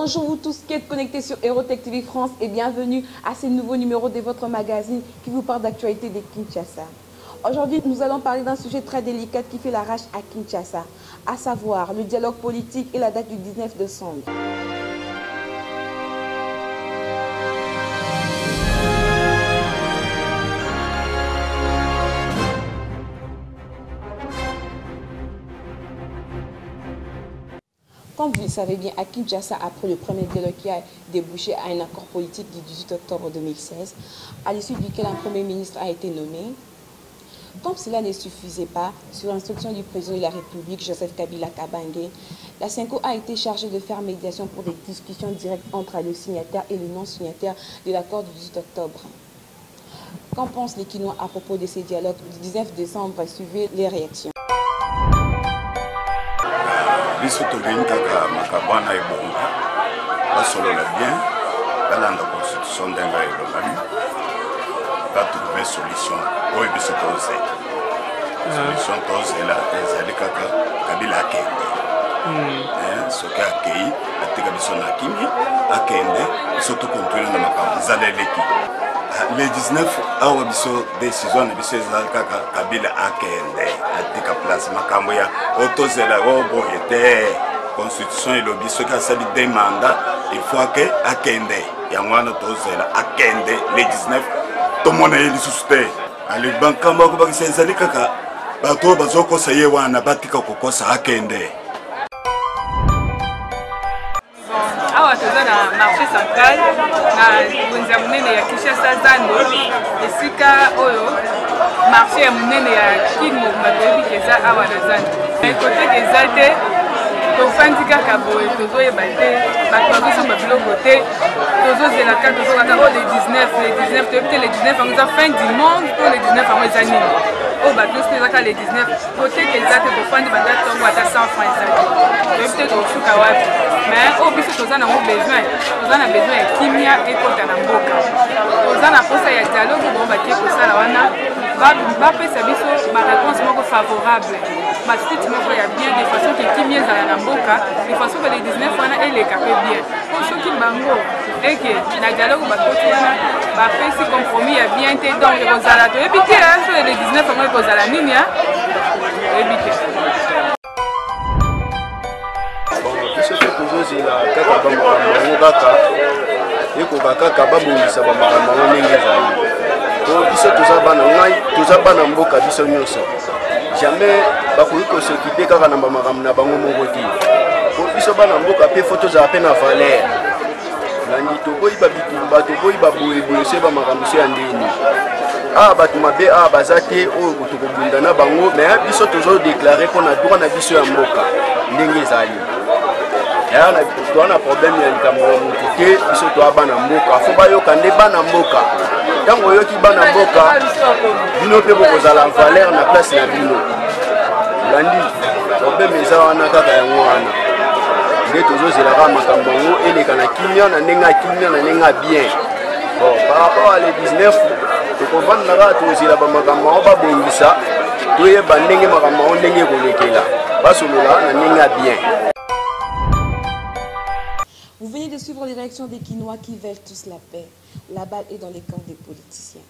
Bonjour vous tous qui êtes connectés sur Hérotech TV France et bienvenue à ce nouveau numéro de votre magazine qui vous parle d'actualité de Kinshasa. Aujourd'hui, nous allons parler d'un sujet très délicat qui fait la rage à Kinshasa, à savoir le dialogue politique et la date du 19 décembre. Comme vous le savez bien, à Kinshasa, après le premier dialogue qui a débouché à un accord politique du 18 octobre 2016, à l'issue duquel un premier ministre a été nommé, comme cela ne suffisait pas, sur l'instruction du président de la République, Joseph Kabila Kabange, la CENCO a été chargée de faire médiation pour des discussions directes entre le signataire et le non-signataire de l'accord du 18 octobre. Qu'en pensent les Kinois à propos de ces dialogues du 19 décembre? Suivez les réactions. biso tolingi kaka makambo wana ebonga basolola bien balanda constitution ndenge elongami batrouve solution oyo biso tozela solution tozela ezali kaka Kabila akende soki akei atika biso na kimi akende biso tokontrole na makambo ezala eleki le 19 awa biso décision na biso ezali kaka Kabila akende atika place makambo ya otozela oboye te constitution elobi soki asali de mandat il faut ke akende yango wana tozela akende le 19 tomona ye lisusu te ale bankambo akobakisa ezali kaka bato bazokosa ye wana batika kokosa akende. Awa toza na marché central na wenza munene ya Kinshasa Zando esika oyo marché ya munene ya Kinmo babebi keza awa na Zando ekote keza te tofandi kaka boye tozoyeba te bato bazosomba biloko te tozozelaka tozokaka o le 19 toyebi te le 19 yango eza fin du monde to le 19 yango eza nini oyo bato nyonso ezaka le 19 koteka eza te tofandi banda ntongo ata 100 francs eza te toyebi te tosuka wapi mais oyo biso toza nango besoin toza na besoin ya kimia ekota na mboka toza na posa ya dialogue bongo batie kosala wana bapesa biso baréponse moko favorable matiti moko ya bien de façon ke kimia ezala na mboka de façon ke le 19 wana eleka mpe bien po soki bango eke na dialogue bakoti wana bapesi compromis ya bien te donc ekozala toyebi te so le 19 yango ekozala nini toyebi te. biso mpe tozozela kaka bamakambo yango kaka ekoka kaka babongisa bamakambo yango ndenge ezali po biso toza bana mboka biso nyonso jamais bakoki kosokipe kaka na bamakambo na bango moko te po biso bana mboka mpe fo tozala mpe na valeur nandi tokoyi babitumba tokoyi baboyeboye so bamakambo so ya ndeni awa bato mabe awa baza te oyo tokobunda na bango mais biso tozodeklare mpo na droit na biso ya mboka ndenge ezali toa na problème ya likambo ya motu te biso toa bana mboka fo bayoka nde bana mboka ntango oyoki bana mboka bino mpe bokozala valeur na place na bino landi problème eza wana kaka yango wana nde tozozelaka makambo yango eleka na kimia na ndenge ya kimia na ndenge ya bien bon par rapport à le 19 tokovanda na kaka tozela bamakambo yango babongisa toyeba ndenge makambo yango ndenge ekolekela basolola na ndenge ya bien. Vous venez de suivre les réactions des Kinois qui veulent tous la paix. La balle est dans les camps des politiciens.